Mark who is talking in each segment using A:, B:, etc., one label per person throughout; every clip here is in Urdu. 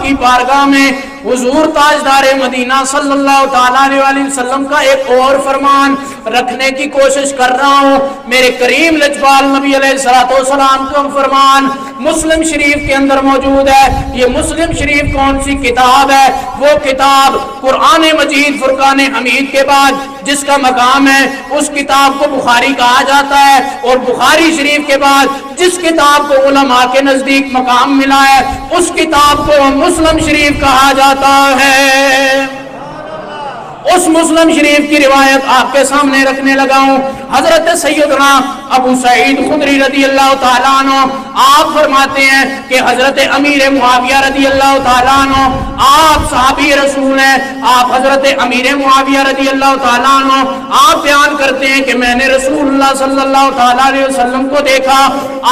A: کی بارگاہ میں حضور تاجدار مدینہ صلی اللہ تعالیٰ علیہ وسلم کا ایک اور فرمان رکھنے کی کوشش کر رہا ہوں۔ میرے کریم لجپال نبی علیہ السلام کا فرمان مسلم شریف کے اندر موجود ہے۔ یہ مسلم شریف کون سی کتاب ہے؟ وہ کتاب قرآن مجید فرقان حمید کے بعد جس کا مقام ہے اس کتاب کو بخاری کہا جاتا ہے، اور بخاری شریف کے بعد جس کتاب کو علماء کے نزدیک مقام ملا ہے اس کتاب کو مسلم شریف کہا جاتا ہے۔ اس مسلم شریف کی روایت آپ کے سامنے رکھنے لگا ہوں۔ حضرت سیدنا ابو سعید خدری رضی اللہ تعالیٰ عنہ آپ فرماتے ہیں کہ حضرت امیر معاویہ رضی اللہ تعالیٰ عنہ آپ صحابی رسول ہیں، آپ حضرت امیر معاویہ رضی اللہ تعالیٰ عنہ آپ بیان کرتے ہیں کہ میں نے رسول اللہ صلی اللہ تعالیٰ علیہ وسلم کو دیکھا،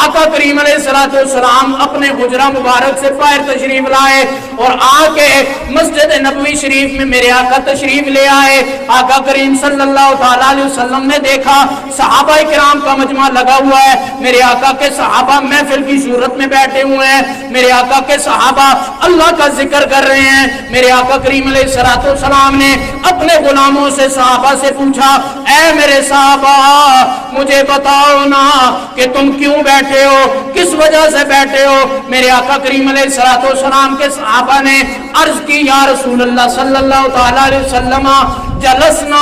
A: آقا کریم علیہ السلام اپنے حجرہ مبارک سے باہر تشریف لائے اور آ کے مسجد نبوی شریف میں میرے آقا تشریف لے آئے۔ آقا کریم صلی اللہ تعالیٰ علیہ وسلم نے دیکھا صحابہ کرام کا مجمع لگا ہوا ہے، میرے آقا کے صحابہ محفل کی صورت میں بیٹھے ہوئے ہیں، میرے آقا کے صحابہ اللہ کا ذکر کر رہے ہیں۔ میرے آقا کریم علیہ السلام نے اپنے غلاموں سے صحابہ سے پوچھا، اے میرے صحابہ مجھے بتاؤ نا کہ تم کیوں بیٹھے ہو، کس وجہ سے بیٹھے ہو؟ میرے آقا کریم علیہ السلام کے صحابہ نے عرض کی، یا رسول اللہ صلی اللہ تعالیٰ علیہ وسلم جلسنا،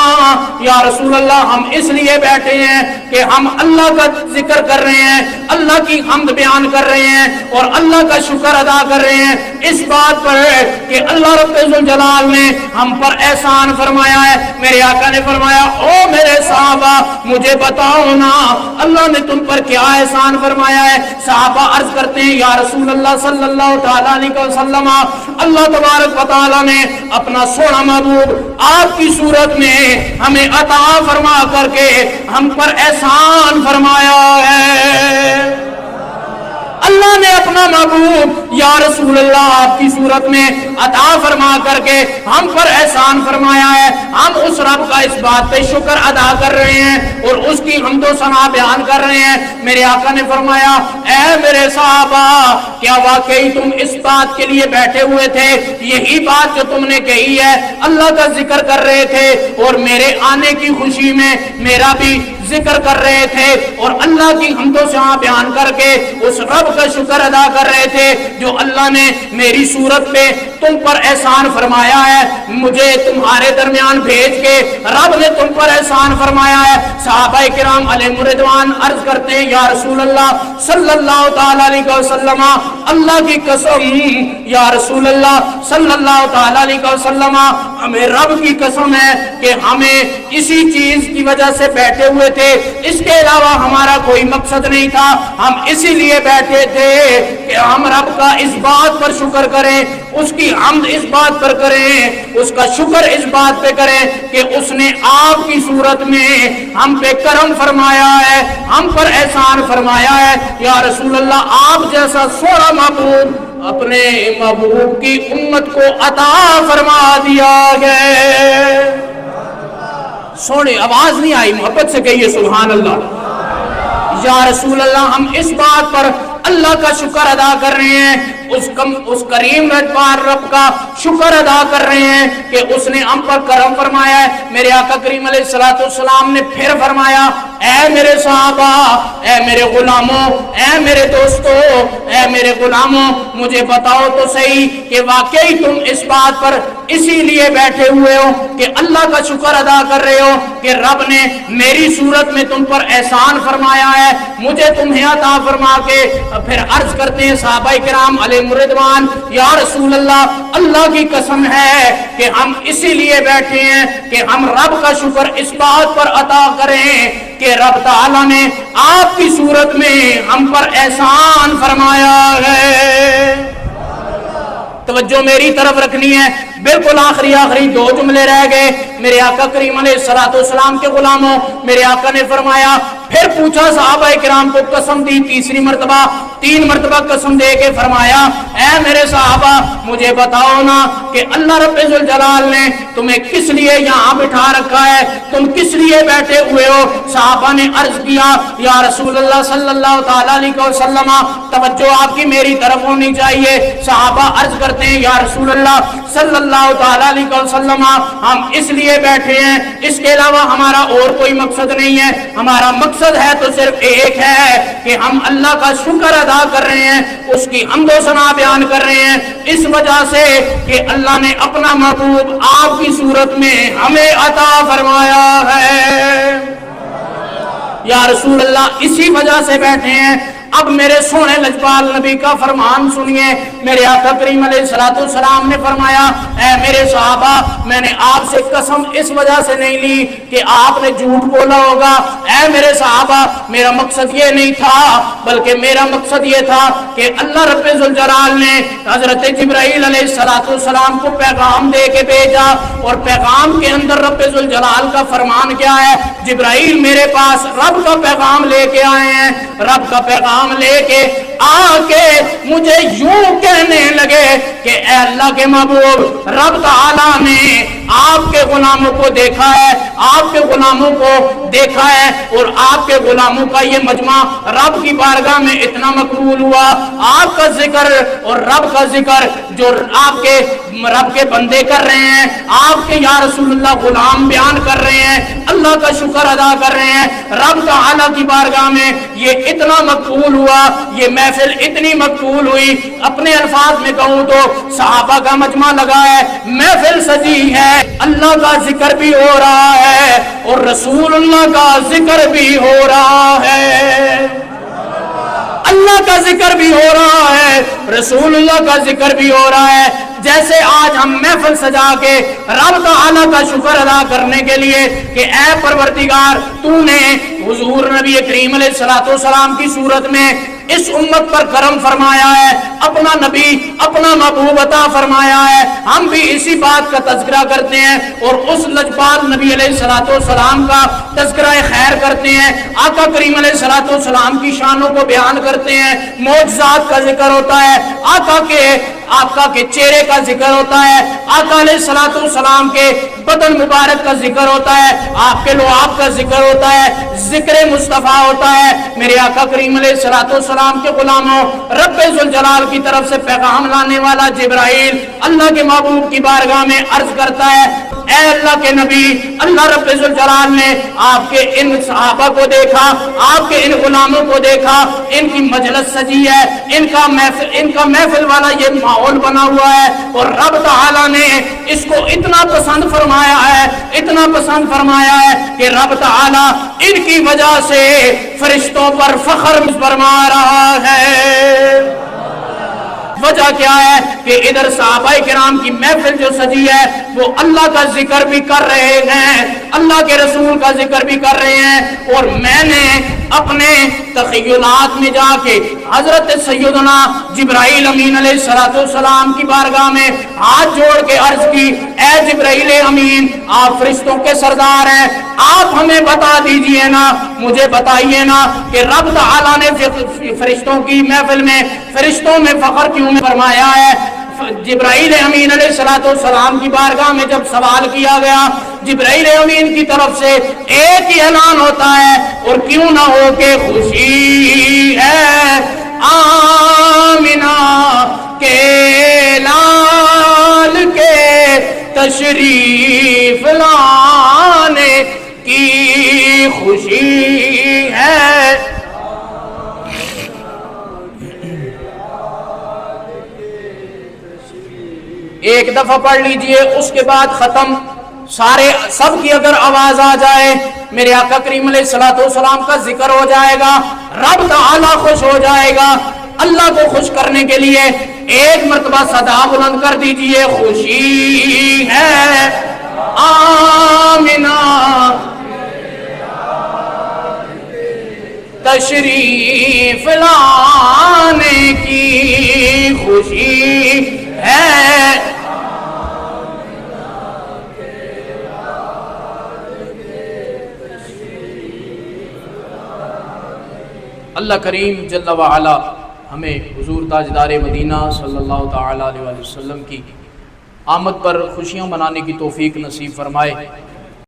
A: یا رسول اللہ ہم اس لیے بیٹھے ہیں کہ ہم اللہ کا ذکر کر رہے ہیں، اللہ کی حمد بیان کر رہے ہیں اور اللہ کا شکر ادا کر رہے ہیں اس بات پر کہ اللہ رب الجلال نے ہم پر احسان فرمایا ہے۔ میرے آقا نے فرمایا، او میرے صحابہ مجھے بتاؤ نا اللہ نے تم پر کیا احسان فرمایا ہے؟ صحابہ عرض کرتے ہیں، یا رسول اللہ صلی اللہ تعالیٰ علیہ وسلم اللہ تبارک و تعالیٰ نے اپنا سونا محبوب آپ کی صورت میں ہمیں عطا فرما کر کے ہم پر احسان فرمایا ہے۔ اللہ نے اپنا محبوب یا رسول اللہ آپ کی صورت میں عطا فرما کر کے ہم پر احسان فرمایا ہے۔ ہم اس رب کا اس بات پہ شکر ادا کر رہے ہیں اور اس کی حمد و ثنا بیان کر رہے ہیں۔ میرے آقا نے فرمایا، اے میرے صحابہ کیا واقعی تم اس بات کے لیے بیٹھے ہوئے تھے؟ یہی بات جو تم نے کہی ہے، اللہ کا ذکر کر رہے تھے اور میرے آنے کی خوشی میں میرا بھی ذکر کر رہے تھے اور اللہ کی حمد و ثنا بیان کر کے اس رب کا شکر ادا کر رہے تھے جو اللہ نے میری صورت پہ تم پر احسان فرمایا ہے، مجھے تمہارے درمیان بھیج کے رب نے تم پر احسان فرمایا ہے۔ صحابہ کرام علیہ رضوان عرض کرتے ہیں، یا رسول اللہ صلی اللہ تعالیٰ علیہ وسلم اللہ کی قسم، یا رسول اللہ صلی اللہ تعالیٰ علیہ وسلم ہمیں رب کی قسم ہے کہ ہمیں اسی چیز کی وجہ سے بیٹھے ہوئے تھے، اس کے علاوہ ہمارا کوئی مقصد نہیں تھا، ہم اسی لیے بیٹھے تھے کہ ہم رب کا اس بات پر شکر کریں، اس کی حمد اس بات پر کریں، اس کا شکر اس بات پہ کریں کہ اس نے آپ کی صورت میں ہم پہ کرم فرمایا ہے، ہم پر احسان فرمایا ہے۔ یا رسول اللہ آپ جیسا سونا محبوب اپنے محبوب کی امت کو عطا فرما دیا گیا۔ سونے آواز نہیں آئی، محبت سے کہیے سبحان اللہ۔ یا رسول اللہ ہم اس بات پر اللہ کا شکر ادا کر رہے ہیں، اس کریم رجبار رب کا شکر ادا کر رہے ہیں کہ اس نے ہم پر کرم فرمایا ہے۔ میرے آقا کریم علیہ السلام نے پھر فرمایا، اے میرے صحابہ، اے میرے غلاموں، اے میرے دوستوں، اے میرے غلاموں مجھے بتاؤ تو صحیح کہ واقعی تم اس بات پر اسی لیے بیٹھے ہوئے ہو کہ اللہ کا شکر ادا کر رہے ہو کہ رب نے میری صورت میں تم پر احسان فرمایا ہے، مجھے تمہیں عطا فرما کے پھر عرض کرتے ہیں صحابہ کرام علیہ رضوان، یا رسول اللہ اللہ کی قسم ہے کہ ہم اسی لیے بیٹھے ہیں کہ ہم رب کا شکر اس بات پر عطا کریں کہ رب تعالیٰ نے آپ کی صورت میں ہم پر احسان فرمایا ہے۔ توجہ میری طرف رکھنی ہے، بالکل آخری دو جملے رہ گئے۔ میرے آقا کریم علیہ السلام کے غلاموں، میرے آقا نے فرمایا، پھر پوچھا صحابہ کرام کو قسم دی تیسری مرتبہ، 3 مرتبہ قسم دے کے فرمایا، اے میرے صحابہ مجھے بتاؤ نا کہ اللہ رب ذوالجلال نے تمہیں کس لیے یہاں بٹھا رکھا ہے, تم کس لیے بیٹھے ہوئے ہو؟ صحابہ نے عرض کیا یا رسول اللہ صلی اللہ تعالیٰ علیہ وسلم, توجہ آپ کی میری طرف ہونی چاہیے. صحابہ عرض کرتے ہیں یا رسول اللہ صلی اللہ تعالیٰ علیہ وسلم, ہم اس لیے بیٹھے ہیں, اس کے علاوہ ہمارا اور کوئی مقصد نہیں ہے. ہمارا مقصد ہے تو صرف ایک ہے کہ ہم اللہ کا شکر ادا کر رہے ہیں, اس کی حمد و ثنا بیان کر رہے ہیں, اس وجہ سے کہ اللہ نے اپنا محبوب آپ کی صورت میں ہمیں عطا فرمایا ہے. یا رسول اللہ اسی وجہ سے بیٹھے ہیں. اب میرے سونے لجپال نبی کا فرمان سنیے. میرے آقا کریم علیہ الصلوۃ والسلام نے فرمایا اے میرے صحابہ, میں نے آپ سے قسم اس وجہ سے نہیں لی کہ آپ نے جھوٹ بولا ہوگا. اے میرے صحابہ, میرا مقصد یہ نہیں تھا, بلکہ میرا مقصد یہ تھا کہ اللہ رب ذوالجلال نے حضرت جبرائیل علیہ الصلوۃ والسلام کو پیغام دے کے بھیجا, اور پیغام کے اندر رب ذوالجلال کا فرمان کیا ہے؟ جبرائیل میرے پاس رب کا پیغام لے کے آئے ہیں. رب کا پیغام لے کے آ کے مجھے یوں کہنے لگے کہ اے اللہ کے محبوب, رب تعالیٰ نے آپ کے غلاموں کو دیکھا ہے, آپ کے غلاموں کو دیکھا ہے, اور آپ کے غلاموں کا یہ مجمع رب کی بارگاہ میں اتنا مقبول ہوا. آپ کا ذکر اور رب کا ذکر جو آپ کے رب کے بندے کر رہے ہیں, آپ کے یا رسول اللہ غلام بیان کر رہے ہیں, اللہ کا شکر ادا کر رہے ہیں, رب تعالیٰ کی بارگاہ میں یہ اتنا مقبول ہوا, یہ محفل اتنی مقبول ہوئی. اپنے الفاظ میں کہوں تو صحابہ کا مجمع لگا ہے, محفل سجی ہے, اللہ کا ذکر بھی ہو رہا ہے اور رسول اللہ کا ذکر بھی ہو رہا ہے. اللہ کا ذکر بھی ہو رہا ہے, رسول اللہ کا ذکر بھی ہو رہا ہے. جیسے آج ہم محفل سجا کے رب تعالیٰ کا شکر ادا کرنے کے لیے کہ اے پروردگار تو نے حضور نبی کریم علیہ الصلوۃ والسلام کی صورت میں اس امت پر کرم فرمایا ہے, اپنا نبی اپنا محبوب عطا فرمایا ہے, ہم بھی اسی بات کا تذکرہ کرتے ہیں اور اس لجپال نبی علیہ الصلوۃ والسلام کا تذکرہ خیر کرتے ہیں. آقا کریم علیہ الصلوۃ والسلام کی شانوں کو بیان کرتے ہیں, معجزات کا ذکر ہوتا ہے, آقا کے چہرے کا ذکر ہوتا ہے, آقا علیہ الصلوۃ والسلام کے بدن مبارک کا ذکر ہوتا ہے, آپ کے لعاب کا ذکر ہوتا ہے, ذکر مصطفیٰ ہوتا ہے. میرے آقا کریم علیہ الصلوۃ والسلام کے غلاموں, رب ذوالجلال کی طرف سے پیغام لانے والا جبرائیل اللہ کے محبوب کی بارگاہ میں عرض کرتا ہے اے اللہ کے نبی, اللہ رب ذوالجلال نے آپ کے ان صحابہ کو دیکھا, آپ کے ان غلاموں کو دیکھا, ان کی مجلس سجی ہے, ان کا محفل والا یہ ماحول بنا ہوا ہے, اور رب تعالیٰ نے اس کو اتنا پسند فرمایا ہے, اتنا پسند فرمایا ہے کہ رب تعالیٰ ان کی وجہ سے فرشتوں پر فخر فرما رہا ہے. وجہ کیا ہے کہ ادھر صحابہ کرام کی محفل جو سجی ہے وہ اللہ کا ذکر بھی کر رہے ہیں, اللہ کے رسول کا ذکر بھی کر رہے ہیں, اور میں نے اپنے تخیلات میں جا کے حضرت سیدنا جبرائیل امین علیہ الصلوۃ والسلام کی بارگاہ میں ہاتھ جوڑ کے عرض کی اے جبرائیل امین, آپ فرشتوں کے سردار ہیں, آپ ہمیں بتا دیجئے نا, مجھے بتائیے نا کہ رب تعالیٰ نے فرشتوں کی محفل میں فرشتوں میں فخر کیوں فرمایا ہے. جبرائیل امین علیہ الصلوۃ والسلام کی بارگاہ میں جب سوال کیا گیا, جبرائیل امین کی طرف سے ایک ہی اعلان ہوتا ہے, اور کیوں نہ ہو کہ خوشی ہے آمنہ کے لال کے تشریف لانے کی خوشی ہے. ایک دفعہ پڑھ لیجئے, اس کے بعد ختم. سب کی اگر آواز آ جائے, میرے آقا کریم علیہ الصلوۃ والسلام کا ذکر ہو جائے گا, رب تعالیٰ خوش ہو جائے گا. اللہ کو خوش کرنے کے لیے ایک مرتبہ صدا بلند کر دیجئے, خوشی ہے آمنہ تشریف لانے کی خوشی ہے. اللہ کریم جل وعلا ہمیں حضور تاجدار مدینہ صلی اللہ تعالیٰ علیہ وسلم کی آمد پر خوشیاں منانے کی توفیق نصیب فرمائے۔